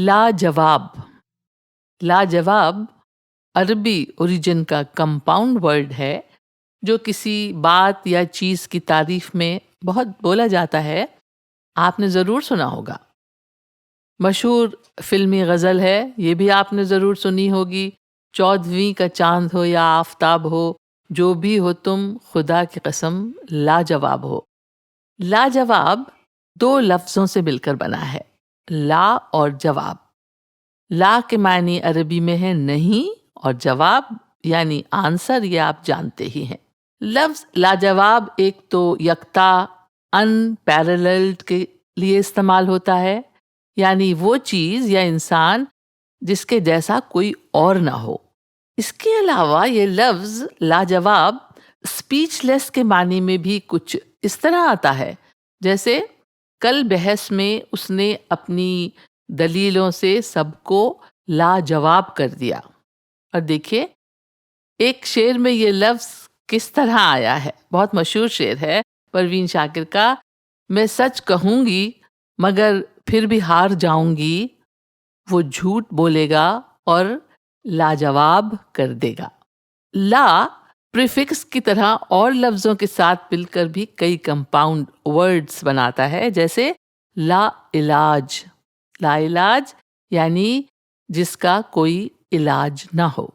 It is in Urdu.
لاجواب. لاجواب عربی اوریجن کا کمپاؤنڈ ورڈ ہے جو کسی بات یا چیز کی تعریف میں بہت بولا جاتا ہے. آپ نے ضرور سنا ہوگا. مشہور فلمی غزل ہے، یہ بھی آپ نے ضرور سنی ہوگی. 14ویں کا چاند ہو یا آفتاب ہو، جو بھی ہو تم خدا کی قسم لاجواب ہو. لاجواب دو لفظوں سے مل کر بنا ہے، لا اور جواب. لا کے معنی عربی میں ہے نہیں، اور جواب یعنی آنسر، یہ آپ جانتے ہی ہیں. لفظ لاجواب ایک تو یکتا ان پیرللڈ کے لیے استعمال ہوتا ہے، یعنی وہ چیز یا انسان جس کے جیسا کوئی اور نہ ہو. اس کے علاوہ یہ لفظ لاجواب اسپیچ لیس کے معنی میں بھی کچھ اس طرح آتا ہے جیسے کل بحث میں اس نے اپنی دلیلوں سے سب کو لاجواب کر دیا. اور دیکھیے ایک شعر میں یہ لفظ کس طرح آیا ہے، بہت مشہور شعر ہے پروین شاکر کا. میں سچ کہوں گی مگر پھر بھی ہار جاؤں گی، وہ جھوٹ بولے گا اور لاجواب کر دے گا. لا پریفکس کی طرح اور لفظوں کے ساتھ مل کر بھی کئی کمپاؤنڈ ورڈز بناتا ہے، جیسے لا علاج. لا علاج یعنی جس کا کوئی علاج نہ ہو.